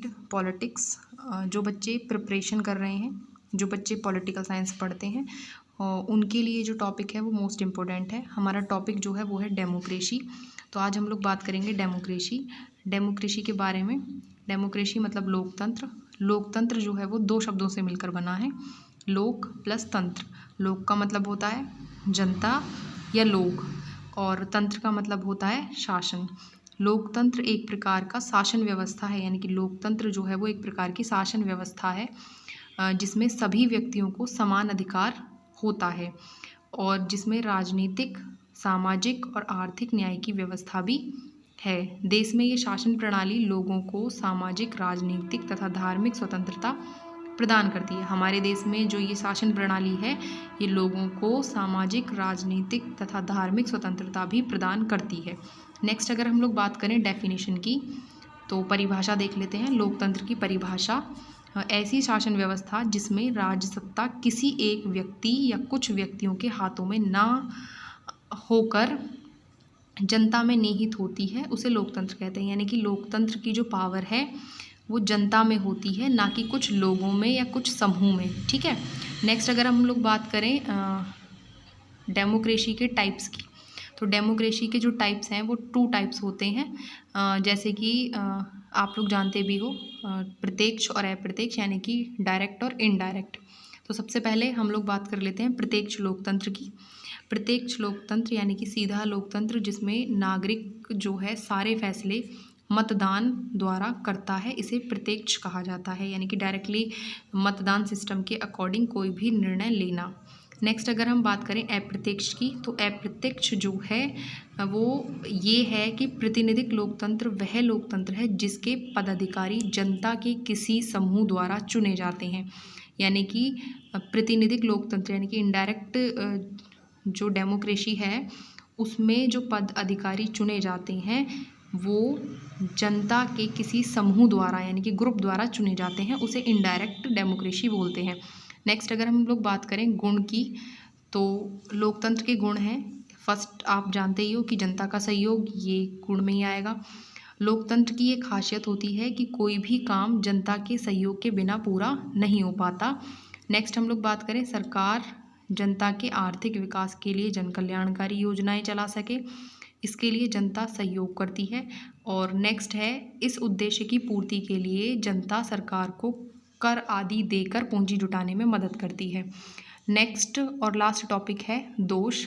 Read politics. जो बच्चे preparation कर रहे हैं, जो बच्चे पॉलिटिकल साइंस पढ़ते हैं, उनके लिए जो टॉपिक है वो मोस्ट इम्पोर्टेंट है। हमारा टॉपिक जो है वो है डेमोक्रेसी। तो आज हम लोग बात करेंगे डेमोक्रेसी के बारे में। डेमोक्रेसी मतलब लोकतंत्र। लोकतंत्र जो है वो दो शब्दों से मिलकर बना है, लोक प्लस तंत्र। लोक का मतलब होता है जनता या लोग, और तंत्र का मतलब होता है शासन। लोकतंत्र एक प्रकार का शासन व्यवस्था है, यानी कि लोकतंत्र जो है वो एक प्रकार की शासन व्यवस्था है जिसमें सभी व्यक्तियों को समान अधिकार होता है और जिसमें राजनीतिक, सामाजिक और आर्थिक न्याय की व्यवस्था भी है। देश में ये शासन प्रणाली लोगों को सामाजिक, राजनीतिक तथा धार्मिक स्वतंत्रता प्रदान करती है। हमारे देश में जो ये शासन प्रणाली है ये लोगों को सामाजिक, राजनीतिक तथा धार्मिक स्वतंत्रता भी प्रदान करती है। नेक्स्ट अगर हम लोग बात करें डेफिनेशन की, तो परिभाषा देख लेते हैं। लोकतंत्र की परिभाषा: ऐसी शासन व्यवस्था जिसमें राज्य सत्ता किसी एक व्यक्ति या कुछ व्यक्तियों के हाथों में ना होकर जनता में निहित होती है, उसे लोकतंत्र कहते हैं। यानी कि लोकतंत्र की जो पावर है वो जनता में होती है, ना कि कुछ लोगों में या कुछ समूह में। ठीक है। नेक्स्ट अगर हम लोग बात करें डेमोक्रेसी के टाइप्स की, तो डेमोक्रेसी के जो टाइप्स हैं वो 2 टाइप्स होते हैं। जैसे कि आप लोग जानते भी हो, प्रत्यक्ष और अप्रत्यक्ष, यानी कि डायरेक्ट और इनडायरेक्ट। तो सबसे पहले हम लोग बात कर लेते हैं प्रत्यक्ष लोकतंत्र की। प्रत्यक्ष लोकतंत्र यानी कि सीधा लोकतंत्र, जिसमें नागरिक जो है सारे फैसले मतदान द्वारा करता है, इसे प्रत्यक्ष कहा जाता है। यानी कि डायरेक्टली मतदान सिस्टम के अकॉर्डिंग कोई भी निर्णय लेना। नेक्स्ट अगर हम बात करें अप्रत्यक्ष की, तो अप्रत्यक्ष जो है वो ये है कि प्रतिनिधिक लोकतंत्र वह लोकतंत्र है जिसके पदाधिकारी जनता के किसी समूह द्वारा चुने जाते हैं। यानी कि प्रतिनिधिक लोकतंत्र यानी कि इनडायरेक्ट जो डेमोक्रेसी है उसमें जो पद अधिकारी चुने जाते हैं वो जनता के किसी समूह द्वारा यानी कि ग्रुप द्वारा चुने जाते हैं, उसे इनडायरेक्ट डेमोक्रेसी बोलते हैं। नेक्स्ट अगर हम लोग बात करें गुण की, तो लोकतंत्र के गुण हैं। फर्स्ट आप जानते ही हो कि जनता का सहयोग, ये गुण में ही आएगा। लोकतंत्र की ये खासियत होती है कि कोई भी काम जनता के सहयोग के बिना पूरा नहीं हो पाता। नेक्स्ट हम लोग बात करें सरकार जनता के आर्थिक विकास के लिए जन कल्याणकारी योजनाएं चला सके, इसके लिए जनता सहयोग करती है। और नेक्स्ट है इस उद्देश्य की पूर्ति के लिए जनता सरकार को कर आदि देकर पूंजी जुटाने में मदद करती है। नेक्स्ट और लास्ट टॉपिक है दोष।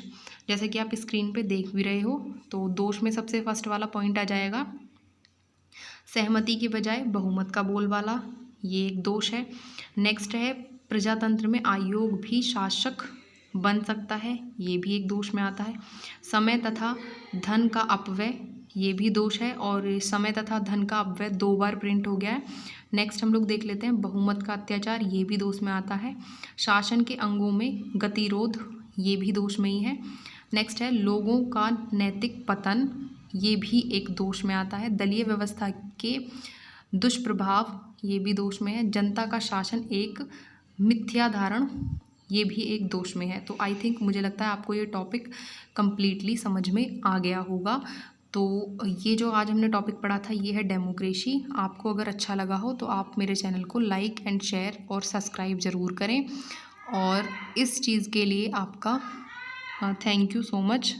जैसे कि आप स्क्रीन पे देख भी रहे हो, तो दोष में सबसे फर्स्ट वाला पॉइंट आ जाएगा सहमति के बजाय बहुमत का बोलबाला, ये एक दोष है। नेक्स्ट है प्रजातंत्र में आयोग भी शासक बन सकता है, ये भी एक दोष में आता है। समय तथा धन का अपव्यय, ये भी दोष है, और समय तथा धन का अपव्यय 2 बार प्रिंट हो गया है। नेक्स्ट हम लोग देख लेते हैं बहुमत का अत्याचार, ये भी दोष में आता है। शासन के अंगों में गतिरोध, ये भी दोष में ही है। नेक्स्ट है लोगों का नैतिक पतन, ये भी एक दोष में आता है। दलीय व्यवस्था के दुष्प्रभाव, ये भी दोष में है। जनता का शासन एक मिथ्या धारण, ये भी एक दोष में है। तो आई थिंक मुझे लगता है आपको ये टॉपिक कंप्लीटली समझ में आ गया होगा। तो ये जो आज हमने टॉपिक पढ़ा था ये है डेमोक्रेसी। आपको अगर अच्छा लगा हो तो आप मेरे चैनल को लाइक एंड शेयर और सब्सक्राइब ज़रूर करें, और इस चीज़ के लिए आपका थैंक यू सो मच।